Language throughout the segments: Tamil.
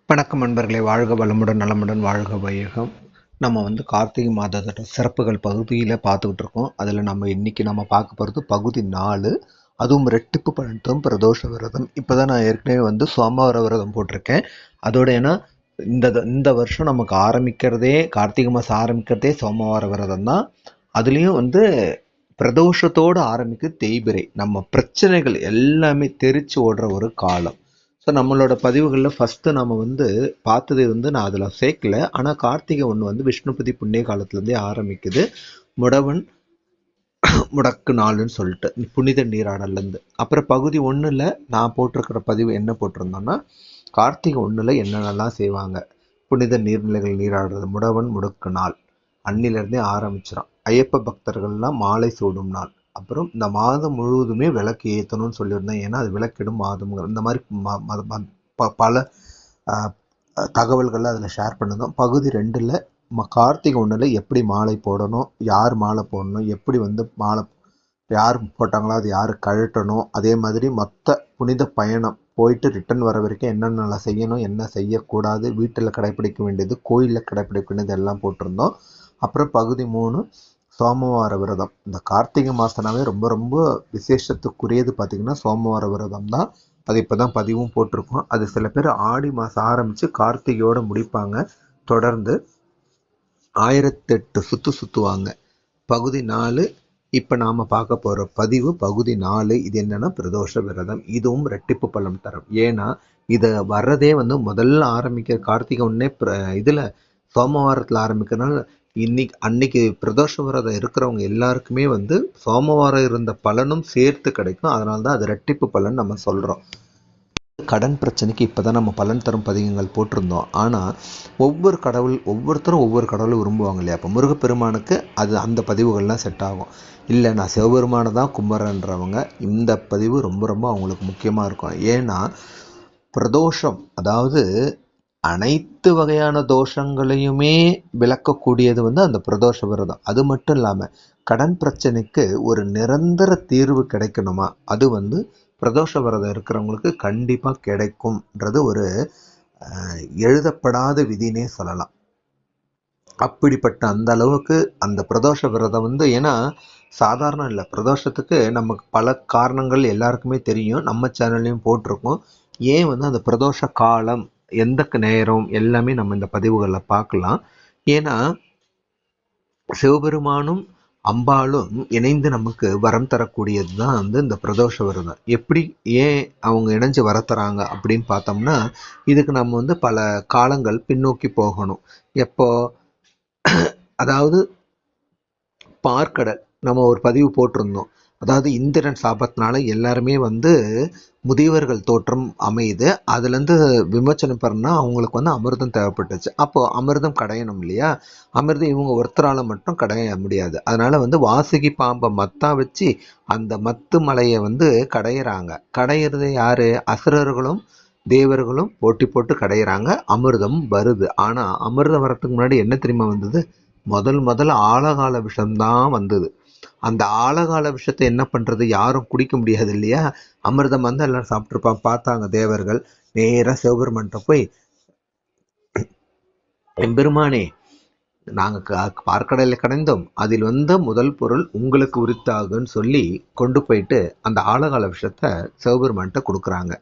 வணக்கம் நண்பர்களே, வாழ்க வளமுடன் நலமுடன் வாழ்க வையகம். நம்ம கார்த்திகை மாதத்தோட சிறப்புகள் பகுதியில் பார்த்துக்கிட்டு இருக்கோம். அதில் இன்னைக்கு பார்க்க போகிறது பகுதி 4. அதுவும் ரெட்டிப்பு பலன் தரும் பிரதோஷ விரதம். இப்போ தான் நான் ஏற்கனவே சோமவார விரதம் போட்டிருக்கேன். அதோட ஏன்னா இந்த வருஷம் நமக்கு ஆரம்பிக்கிறதே கார்த்திகை மாதம் ஆரம்பிக்கிறதே சோமவார விரதம் தான். அதுலேயும் பிரதோஷத்தோடு ஆரம்பிக்கு தேய்பிரை. நம்ம பிரச்சனைகள் எல்லாமே தெரிச்சு ஓடுற ஒரு காலம். ஸோ நம்மளோட பதிவுகளில் ஃபஸ்ட்டு நம்ம பார்த்தது நான் அதில் சேர்க்கல. ஆனால் கார்த்திகை ஒன்று விஷ்ணுபதி புண்ணிய காலத்துலேருந்தே ஆரம்பிக்குது. முடவன் முடக்கு நாளுன்னு சொல்லிட்டு புனித நீராடலேருந்து. அப்புறம் பகுதி 1ல் நான் போட்டிருக்கிற பதிவு என்ன போட்டிருந்தோன்னா, கார்த்திகை 1ல் என்னென்னலாம் செய்வாங்க. புனித நீர்நிலைகள் நீராடுறது, முடவன் முடக்கு நாள் அன்னிலேருந்தே ஆரம்பிச்சிடும். ஐயப்ப பக்தர்கள்லாம் மாலை சூடும் நாள். அப்புறம் இந்த மாதம் முழுவதுமே விளக்கு ஏற்றணும்னு சொல்லியிருந்தேன். ஏன்னா அது விளக்கிடும் மாதம். இந்த மாதிரி பல தகவல்களை அதில் ஷேர் பண்ணுதோம். பகுதி 2ல் கார்த்திகை 1ல் எப்படி மாலை போடணும், யார் மாலை போடணும், எப்படி மாலை யார் போட்டாங்களோ அது யார் கழட்டணும், அதே மாதிரி மொத்த புனித பயணம் போயிட்டு ரிட்டன் வர வரைக்கும் என்னென்ன செய்யணும், என்ன செய்யக்கூடாது, வீட்டில் கடைப்பிடிக்க வேண்டியது, கோயிலில் கடைப்பிடிக்க வேண்டியது எல்லாம் போட்டிருந்தோம். அப்புறம் பகுதி 3 சோமவார விரதம். இந்த கார்த்திகை மாதம்னாவே ரொம்ப ரொம்ப விசேஷத்துக்குரியது பார்த்திங்கன்னா சோமவார விரதம் தான். அது இப்போ தான் பதிவும் போட்டிருக்கோம். அது சில பேர் ஆடி மாதம் ஆரம்பித்து கார்த்திகையோடு முடிப்பாங்க. தொடர்ந்து 1008 சுற்றுவாங்க. பகுதி 4 இப்போ நாம் பார்க்க போகிற பதிவு பகுதி 4. இது என்னென்னா பிரதோஷ விரதம். இதுவும் ரெட்டிப்பு பலன் தரும். ஏன்னா இதை வர்றதே முதல்ல ஆரம்பிக்கிற கார்த்திகை ஒன்றே இதில் சோமவாரத்தில் ஆரம்பிக்கிறதுனால அன்னைக்கு பிரதோஷ விரதம் இருக்கிறவங்க எல்லாருக்குமே சோமவாரம் இருந்த பலனும் சேர்த்து கிடைக்கும். அதனால தான் அது ரெட்டிப்பு பலன் நம்ம சொல்கிறோம். கடன் பிரச்சனைக்கு இப்போ தான் நம்ம பலன் தரும் பதிகங்கள் போட்டிருந்தோம். ஆனால் ஒவ்வொருத்தரும் ஒவ்வொரு கடவுளை விரும்புவாங்க இல்லையா? அப்போ முருகப்பெருமானுக்கு அந்த பதிவுகள்லாம் செட் ஆகும். இல்லை நான் சிவபெருமானை தான் கும்பிட்றேன்றவங்க இந்த பதிவு ரொம்ப ரொம்ப அவங்களுக்கு முக்கியமாக இருக்கும். ஏன்னா பிரதோஷம், அதாவது அனைத்து வகையான தோஷங்களையுமே விளக்கக்கூடியது அந்த பிரதோஷ விரதம். அது மட்டும் இல்லாமல் கடன் பிரச்சனைக்கு ஒரு நிரந்தர தீர்வு கிடைக்கணுமா, அது பிரதோஷ விரதம் இருக்கிறவங்களுக்கு கண்டிப்பாக கிடைக்கும்ன்றது ஒரு எழுதப்படாத விதினே சொல்லலாம். அப்படிப்பட்ட அந்த அளவுக்கு அந்த பிரதோஷ விரதம் ஏன்னா சாதாரணம் இல்லை. பிரதோஷத்துக்கு நமக்கு பல காரணங்கள் எல்லாருக்குமே தெரியும். நம்ம சேனல்லையும் போட்டிருக்கோம். ஏன் அந்த பிரதோஷ காலம், எந்த நேரம் எல்லாமே நம்ம இந்த பதிவுகளில் பார்க்கலாம். ஏன்னா சிவபெருமானும் அம்பாளும் இணைந்து நமக்கு வரம் தரக்கூடியது தான் இந்த பிரதோஷ விரதம். எப்படி ஏன் அவங்க இணைஞ்சு வர தராங்க அப்படின்னு பார்த்தோம்னா, இதுக்கு நம்ம பல காலங்கள் பின்னோக்கி போகணும். எப்போ, அதாவது பார்க்கடல் நம்ம ஒரு பதிவு போட்டிருந்தோம். அதாவது இந்திரன் சாபத்தினால எல்லாருமே முதியவர்கள் தோற்றம் அமையுது. அதுலேருந்து விமோச்சனம் பண்ணா அவங்களுக்கு அமிர்தம் தேவைப்பட்டுச்சு. அப்போது அமிர்தம் கடையணும் இல்லையா? அமிர்தம் இவங்க ஒருத்தரால் மட்டும் கடைய முடியாது. அதனால் வாசுகி பாம்பை மத்தா வச்சு அந்த மத்து மலையை கடையிறாங்க. கடையிறது யார்? அசுரர்களும் தேவர்களும் போட்டி போட்டு கடையிறாங்க. அமிர்தம் வருது. ஆனால் அமிர்தம் வரத்துக்கு முன்னாடி என்ன தெரியுமா வந்தது? முதல் ஆழகால விஷம்தான் வந்தது. அந்த ஆழகால விஷத்தை என்ன பண்ணுறது? யாரும் குடிக்க முடியாது இல்லையா? அமிர்தம் எல்லாரும் சாப்பிட்ருப்பாங்க. பார்த்தாங்க தேவர்கள். நேராக சிவபெருமான்கிட்ட போய், எம்பெருமானே, நாங்கள் பார்க்கடலை கடைந்தோம், அதில் முதல் பொருள் உங்களுக்கு உரித்தாகுன்னு சொல்லி கொண்டு போயிட்டு அந்த ஆழகால விஷத்தை சிவபெருமான்கிட்ட கொடுக்குறாங்க.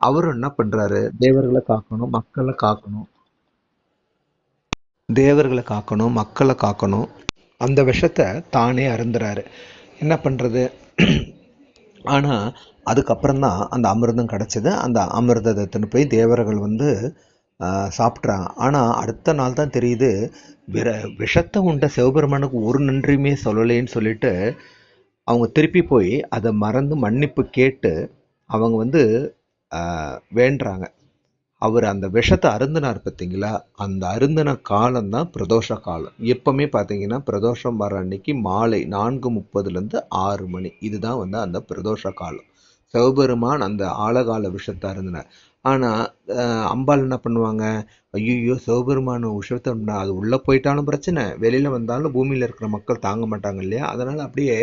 அவரும் என்ன பண்ணுறாரு? தேவர்களை காக்கணும், மக்களை காக்கணும், அந்த விஷத்தை தானே அருந்துறாரு. என்ன பண்ணுறது? ஆனால் அதுக்கப்புறம்தான் அந்த அமிர்தம் கிடச்சிது. அந்த அமிர்தத்தை போய் தேவர்கள் சாப்பிட்றாங்க. ஆனால் அடுத்த நாள் தான் தெரியுது, விஷத்தை உண்ட சிவபெருமானுக்கு ஒரு நன்றியுமே சொல்லலேன்னு சொல்லிட்டு அவங்க திருப்பி போய் அதை மறந்து மன்னிப்பு கேட்டு அவங்க வேண்டுறாங்க. அவர் அந்த விஷத்தை அருந்தினார் பார்த்தீங்களா? அந்த அருந்தின காலம்தான் பிரதோஷ காலம். எப்பவுமே பார்த்தீங்கன்னா பிரதோஷம் வர அன்னைக்கு மாலை 4:30 to 6 மணி. இதுதான் அந்த பிரதோஷ காலம். சிவபெருமான் அந்த ஆழகால விஷத்தை அருந்தினார். ஆனால் அம்பாள் என்ன பண்ணுவாங்க? ஐயோ, சிவபெருமான விஷத்தை அது உள்ளே போயிட்டாலும் பிரச்சனை, வெளியில் வந்தாலும் பூமியில் இருக்கிற மக்கள் தாங்க மாட்டாங்க இல்லையா? அதனால் அப்படியே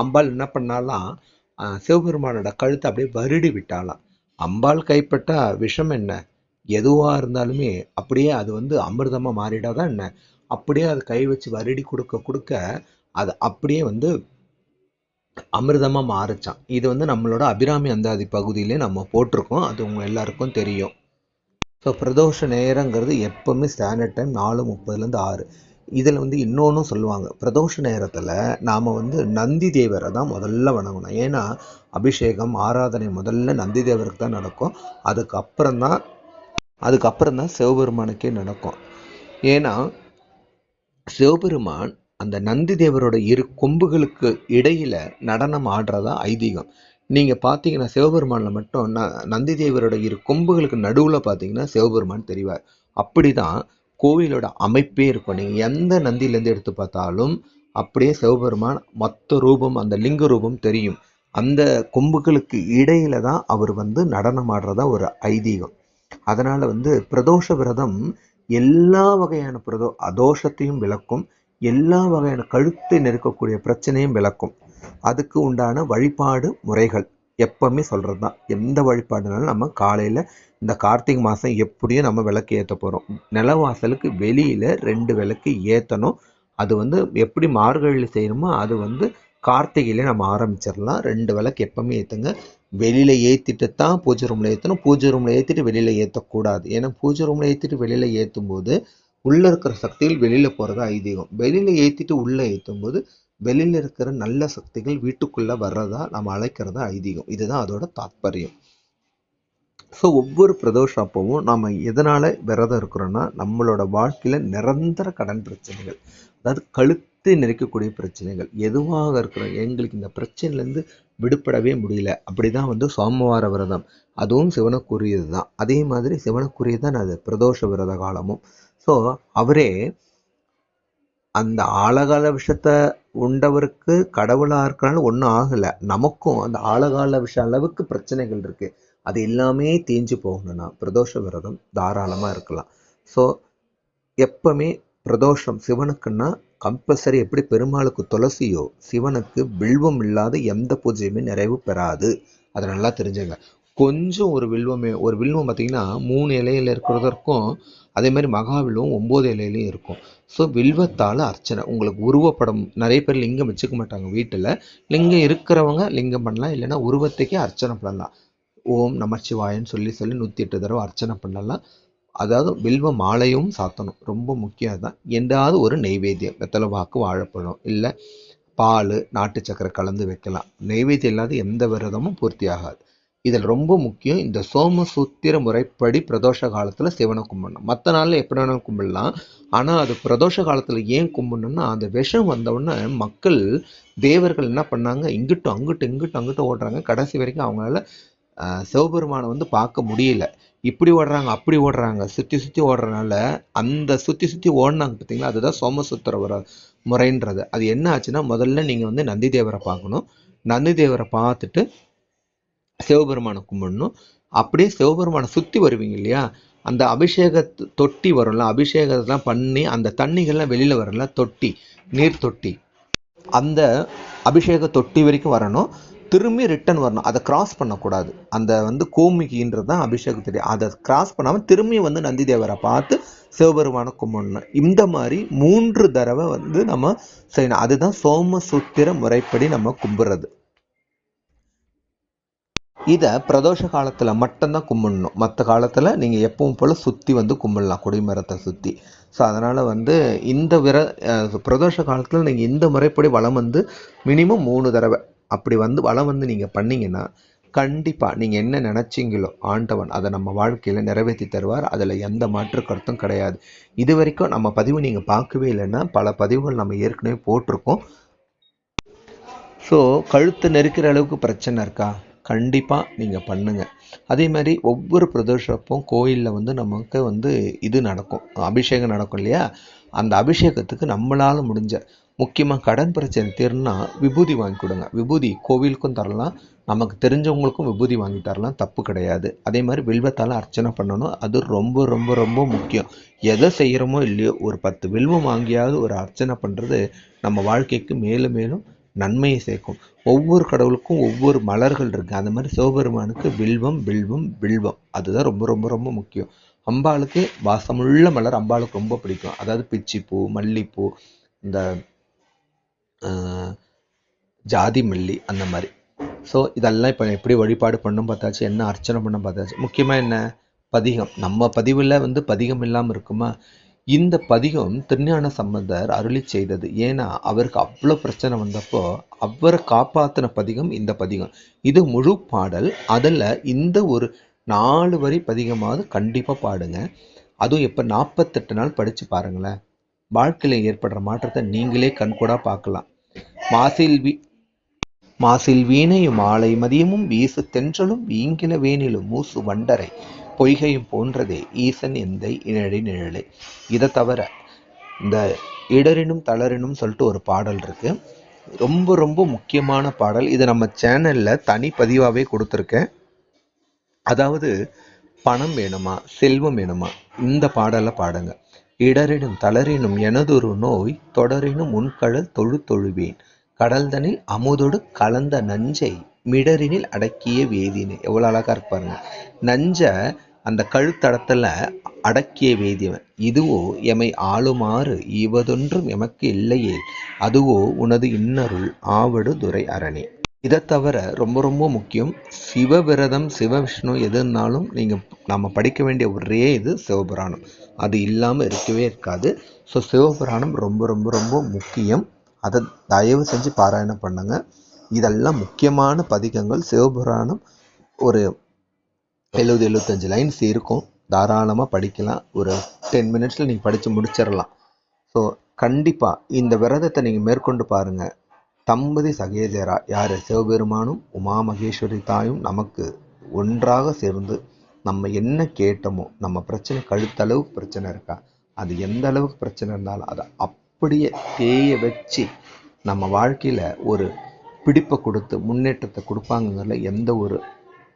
அம்பாள் என்ன பண்ணாலாம், சிவபெருமானோட கழுத்தை அப்படியே வருடி விட்டாலாம். அம்பாள் கைப்பட்ட விஷம் என்ன? எதுவாக இருந்தாலுமே அப்படியே அது வந்து அமிர்தமாக மாறிடாதான் என்ன, அப்படியே அது கை வச்சு வருடி கொடுக்க கொடுக்க அது அப்படியே வந்து அமிர்தமாக மாறுச்சான். இது வந்து நம்மளோட அபிராமி அந்தாதி பகுதியிலே நம்ம போட்டிருக்கோம், அது உங்க எல்லாருக்கும் தெரியும். ஸோ பிரதோஷ நேரங்கிறது எப்பவுமே ஸ்டாண்டர்ட் டைம் 4:30லேருந்து 6. இதில் வந்து இன்னொன்றும் சொல்லுவாங்க, பிரதோஷ நேரத்தில் நாம் வந்து நந்தி தேவரை தான் முதல்ல வணங்கணும். ஏன்னா அபிஷேகம் ஆராதனை முதல்ல நந்தி தேவருக்கு தான் நடக்கும், அதுக்கப்புறம் தான் சிவபெருமானுக்கே நடக்கும். ஏன்னா சிவபெருமான் அந்த நந்தி தேவரோட இரு கொம்புகளுக்கு இடையில நடனம் ஆடுறதா ஐதீகம். நீங்க பார்த்தீங்கன்னா சிவபெருமான்ல மட்டும் நந்தி தேவரோட இரு கொம்புகளுக்கு நடுவுல பார்த்தீங்கன்னா சிவபெருமான் தெரிவார். அப்படிதான் கோவிலோட அமைப்பே இருக்கும். நீங்க எந்த நந்தியிலேருந்து எடுத்து பார்த்தாலும் அப்படியே சிவபெருமான் மொத்த ரூபம், அந்த லிங்க ரூபம் தெரியும். அந்த கொம்புகளுக்கு இடையில தான் அவர் வந்து நடனம் ஆடுறதா ஒரு ஐதீகம். அதனால வந்து பிரதோஷ விரதம் எல்லா வகையான அதோஷத்தையும் விளக்கும், எல்லா வகையான கழுத்தை நெருக்கக்கூடிய பிரச்சனையும் விளக்கும். அதுக்கு உண்டான வழிபாடு முறைகள் எப்பவுமே சொல்றது தான். எந்த வழிபாடுனாலும் நம்ம காலையில இந்த கார்த்திகை மாசம் எப்படியும் நம்ம விளக்கு ஏற்ற போறோம். நிலவாசலுக்கு வெளியில 2 விளக்கு ஏற்றணும். அது வந்து எப்படி மார்கழியில் செய்யணுமோ அது வந்து கார்த்திகையில நம்ம ஆரம்பிச்சிடலாம். 2 விளக்கு எப்பவுமே ஏற்றுங்க. வெளியில ஏற்றிட்டு தான் பூஜை ரூம்ல ஏற்றணும். பூஜை ரூம்ல ஏற்றிட்டு வெளியில ஏற்றக்கூடாது. ஏன்னா பூஜை ரூம்ல ஏற்றிட்டு வெளியில ஏற்றும் போது உள்ள இருக்கிற சக்திகள் வெளியில போறது ஐதீகம். வெளியில ஏற்றிட்டு உள்ள ஏற்றும் போது வெளியில இருக்கிற நல்ல சக்திகள் வீட்டுக்குள்ள வர்றதா நம்ம அழைக்கிறதா ஐதீகம். இதுதான் அதோட தாத்பரியம். ஸோ ஒவ்வொரு பிரதோஷ அப்பவும் நாம் எதனால விரதம் இருக்கிறோன்னா, நம்மளோட வாழ்க்கையில நிரந்தர கடன் பிரச்சனைகள், அதாவது கழுத்தை நெரிக்கக்கூடிய பிரச்சனைகள் எதுவாக இருக்கிறோம், எங்களுக்கு இந்த பிரச்சனையிலேருந்து விடுபடவே முடியல, அப்படிதான் வந்து சோமவார விரதம், அதுவும் சிவனுக்குரியது தான். அதே மாதிரி சிவனுக்குரியது தான் அது பிரதோஷ விரத காலமும். ஸோ அவரே அந்த ஆழகால விஷத்தை உண்டவருக்கு கடவுளா இருக்கனால ஒன்றும் ஆகலை, நமக்கும் அந்த ஆழகால விஷ அளவுக்கு பிரச்சனைகள் இருக்கு. அது எல்லாமே தேஞ்சு போகணும்னா பிரதோஷ விரதம் தாராளமாக இருக்கலாம். ஸோ எப்பவுமே பிரதோஷம் சிவனுக்குன்னா கம்பல்சரி, எப்படி பெருமாளுக்கு துளசியோ சிவனுக்கு வில்வம் இல்லாத எந்த பூஜையுமே நிறைவு பெறாது. அதை நல்லா தெரிஞ்சுங்க. கொஞ்சம் ஒரு வில்வம் பார்த்தீங்கன்னா 3 இலையில இருக்கிறதற்கும் அதே மாதிரி மகாவில்வம் 9 இலையிலையும் இருக்கும். ஸோ வில்வத்தால் அர்ச்சனை. உங்களுக்கு உருவப்படம், நிறைய பேர் லிங்கம் வச்சுக்க மாட்டாங்க வீட்டில், லிங்கம் இருக்கிறவங்க லிங்கம் பண்ணலாம், இல்லைன்னா உருவத்துக்கே அர்ச்சனை பண்ணலாம். ஓம் நமச்சிவாயன்னு சொல்லி 108 தடவை அர்ச்சனை பண்ணலாம். அதாவது வில்வ மாலையும் சாத்தணும், ரொம்ப முக்கியம் தான். எந்தாவது ஒரு நெய்வேத்தியம், வெத்தலை பாக்கு வாழைப்பழம் இல்லை பால் நாட்டு சக்கரை கலந்து வைக்கலாம். நெய்வேத்தியம் இல்லாத எந்த விரதமும் பூர்த்தி ஆகாது. இதில் ரொம்ப முக்கியம், இந்த சோமசூத்திர முறைப்படி பிரதோஷ காலத்தில் சிவனை கும்பிடணும். மற்ற நாளில் எப்படி வேணாலும் கும்பிடலாம், ஆனால் அது பிரதோஷ காலத்தில் ஏன் கும்பிடணும்னா, அந்த விஷம் வந்தவுடனே மக்கள் தேவர்கள் என்ன பண்ணாங்க, இங்கிட்டும் அங்கிட்டும் ஓடுறாங்க. கடைசி வரைக்கும் அவங்களால சிவபெருமானை வந்து பார்க்க முடியல. இப்படி ஓடுறாங்க அப்படி ஓடுறாங்க, சுற்றி ஓடுறதுனால அந்த சுற்றி ஓடினாங்க பார்த்தீங்களா, அதுதான் சோமசூத்திர முறைன்றது. அது என்ன ஆச்சுன்னா, முதல்ல நீங்கள் வந்து நந்தி தேவரை பார்க்கணும். நந்தி தேவரை பார்த்துட்டு சிவபெருமானை கும்பிடணும். அப்படியே சிவபெருமானை சுற்றி வருவீங்க இல்லையா, அந்த அபிஷேக தொட்டி வரும்ல, அபிஷேகத்தெல்லாம் பண்ணி அந்த தண்ணிகள்லாம் வெளியில் வரல, தொட்டி, நீர் தொட்டி, அந்த அபிஷேக தொட்டி வரைக்கும் வரணும். திரும்பி ரிட்டன் வரணும், அதை கிராஸ் பண்ணக்கூடாது. அந்த வந்து கோமிகின்றது தான் அபிஷேக தொட்டி, அதை கிராஸ் பண்ணாமல் திரும்பி வந்து நந்தி தேவரை பார்த்து சிவபெருமானை கும்பிடணும். இந்த மாதிரி 3 தடவை வந்து நம்ம செய்யணும். அதுதான் சோமசூத்திர முறைப்படி நம்ம கும்பிட்றது. இதை பிரதோஷ காலத்தில் மட்டும்தான் கும்பிடணும். மற்ற காலத்தில் நீங்கள் எப்பவும் போல் சுற்றி வந்து கும்பிடலாம், கொடிமரத்தை சுற்றி. ஸோ அதனால் வந்து இந்த பிரதோஷ காலத்தில் நீங்கள் இந்த முறைப்படி வலம் வந்து மினிமம் 3 தடவை அப்படி வந்து வலம் வந்து நீங்கள் பண்ணிங்கன்னா கண்டிப்பாக நீங்கள் என்ன நினச்சிங்களோ ஆண்டவன் அதை நம்ம வாழ்க்கையில் நிறைவேற்றி தருவார். அதில் எந்த மாற்று கருத்தும் கிடையாது. இது வரைக்கும் நம்ம பதிவு நீங்கள் பார்க்கவே இல்லைன்னா பல பதிவுகள் நம்ம ஏற்கனவே போட்டிருக்கோம். ஸோ கழுத்து நெருக்கிற அளவுக்கு பிரச்சனை இருக்கா, கண்டிப்பாக நீங்கள் பண்ணுங்கள். அதே மாதிரி ஒவ்வொரு பிரதோஷப்பும் கோயிலில் வந்து நமக்கு வந்து இது நடக்கும், அபிஷேகம் நடக்கும் இல்லையா, அந்த அபிஷேகத்துக்கு நம்மளால் முடிஞ்ச, முக்கியமாக கடன் பிரச்சனை தீர்னா விபூதி வாங்கி கொடுங்க. விபூதி கோவிலுக்கும் தரலாம், நமக்கு தெரிஞ்சவங்களுக்கும் விபூதி வாங்கி தரலாம், தப்பு கிடையாது. அதே மாதிரி வில்வத்தால் அர்ச்சனை பண்ணணும், அது ரொம்ப ரொம்ப ரொம்ப முக்கியம். எதை செய்கிறோமோ இல்லையோ ஒரு 10 வில்வம் வாங்கியாவது ஒரு அர்ச்சனை பண்ணுறது நம்ம வாழ்க்கைக்கு மேலும் மேலும் நன்மையை சேர்க்கும். ஒவ்வொரு கடவுளுக்கும் ஒவ்வொரு மலர்கள் இருக்குது, அந்த மாதிரி சிவபெருமானுக்கு வில்வம் வில்வம் வில்வம் அதுதான் ரொம்ப ரொம்ப ரொம்ப முக்கியம். அம்பாளுக்கு வாசமுள்ள மலர் அம்பாளுக்கு ரொம்ப பிடிக்கும். அதாவது பிச்சிப்பூ, மல்லிப்பூ, இந்த ஜாதி மல்லி அந்த மாதிரி. ஸோ இதெல்லாம் இப்போ எப்படி வழிபாடு பண்ணணும் பார்த்தாச்சு, என்ன அர்ச்சனை பண்ண பார்த்தாச்சு. முக்கியமாக என்ன பதிகம், நம்ம பதிவில் பதிகம் இல்லாமல் இருக்குமா? இந்த பதிகம் திருஞான சம்பந்தர் அருளி செய்தது. ஏன்னா அவருக்கு அவ்வளோ பிரச்சனை வந்தப்போ அவரை காப்பாற்றின பதிகம் இந்த பதிகம். இது முழு பாடல். அதில் இந்த ஒரு 4 வரி பதிகமாவது கண்டிப்பாக பாடுங்க. அதுவும் எப்போ 48 நாள் படித்து பாருங்களேன். வாழ்க்கையில் ஏற்படுற மாற்றத்தை நீங்களே கண்கூடாக பார்க்கலாம். மாசில் வீணையும் மாலை மதியமும் வீசு தென்றலும் வீங்கில வேனிலும் மூசு வண்டரை பொய்கையும் போன்றதே ஈசன் எந்தை இனழி நிழலை. இதை தவிர இந்த இடரினும் தளரினும் சொல்லிட்டு ஒரு பாடல் இருக்கு. ரொம்ப ரொம்ப முக்கியமான பாடல். இது நம்ம சேனல்ல தனி பதிவாகவே கொடுத்துருக்கேன். அதாவது பணம் வேணுமா, செல்வம் வேணுமா, இந்த பாடலை பாடுங்க. இடரினும் தளரினும் எனதொரு நோய் தொடரினும் உன்கடல் தொழுவேன் கடல்தனில் அமுதொடு கலந்த நஞ்சை மிடரினில் அடக்கிய வேதினு. எவ்வளோ அழகா இருப்பாருங்க. நஞ்சை அந்த கழுத்தடத்துல அடக்கிய வேதியவன். இதுவோ எமை ஆளுமாறு ஈவதொன்றும் எமக்கு இல்லையே, அதுவோ உனது இன்னருள் ஆவடு துரை அரணே. இதை தவிர ரொம்ப ரொம்ப முக்கியம், சிவவிரதம், சிவவிஷ்ணு எதுனாலும் நம்ம படிக்க வேண்டிய ஒரே இது சிவபுராணம். அது இல்லாமல் இருக்கவே இருக்காது. ஸோ சிவபுராணம் ரொம்ப ரொம்ப ரொம்ப முக்கியம். அதை தயவு செஞ்சு பாராயணம் பண்ணுங்க. இதெல்லாம் முக்கியமான பதிகங்கள். சிவபுராணம் ஒரு 70-75 லைன்ஸ் இருக்கும். தாராளமாக படிக்கலாம். ஒரு 10 மினிட்ஸில் நீங்கள் படித்து முடிச்சிடலாம். ஸோ கண்டிப்பாக இந்த விரதத்தை நீங்கள் மேற்கொண்டு பாருங்கள். தம்பதி சகேதரா யார்? சிவபெருமானும் உமா மகேஸ்வரி தாயும் நமக்கு ஒன்றாக சேர்ந்து நம்ம என்ன கேட்டோமோ, நம்ம பிரச்சனை கழுத்தளவுக்கு பிரச்சனை இருக்கா, அது எந்த அளவுக்கு பிரச்சனை இருந்தாலும் அதை அப்படியே தேய வச்சு நம்ம வாழ்க்கையில் ஒரு பிடிப்பை கொடுத்து முன்னேற்றத்தை கொடுப்பாங்கிறதுல எந்த ஒரு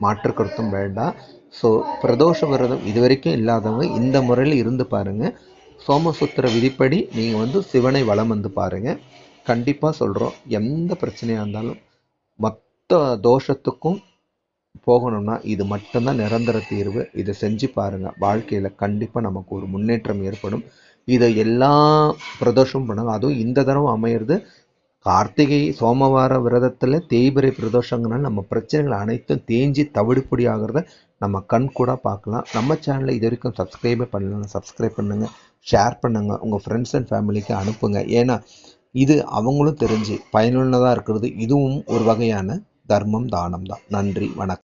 மாற்று கருத்தும் வேண்டாம். ஸோ பிரதோஷ விரதம் இது வரைக்கும் இல்லாதவங்க இந்த முறையில் இருந்து பாருங்கள். சோமசூத்திர விதிப்படி நீங்கள் சிவனை வலம் பாருங்கள். கண்டிப்பாக சொல்கிறோம், எந்த பிரச்சனையாக இருந்தாலும் மொத்த தோஷத்துக்கும் போகணும்னா இது மட்டும்தான் நிரந்தர தீர்வு. இதை செஞ்சு பாருங்கள். வாழ்க்கையில் கண்டிப்பாக நமக்கு ஒரு முன்னேற்றம் ஏற்படும். இதை எல்லா பிரதோஷமும் பண்ணுங்க. அதுவும் இந்த தடவை அமையிறது கார்த்திகை சோமவார விரதத்தில் தேய்பிரை பிரதோஷங்கனால நம்ம பிரச்சனைகள் அனைத்தும் தேஞ்சி தவிடுபொடி ஆகிறத நம்ம கண் கூட பார்க்கலாம். நம்ம சேனலை இது வரைக்கும் சப்ஸ்கிரைபே பண்ணலாம், சப்ஸ்கிரைப் பண்ணுங்கள், ஷேர் பண்ணுங்கள், உங்கள் ஃப்ரெண்ட்ஸ் அண்ட் ஃபேமிலிக்கு அனுப்புங்க. ஏன்னா இது அவங்களும் தெரிஞ்சு பயனுள்ளதாக இருக்கிறது. இதுவும் ஒரு வகையான தர்மம், தானம் தான். நன்றி, வணக்கம்.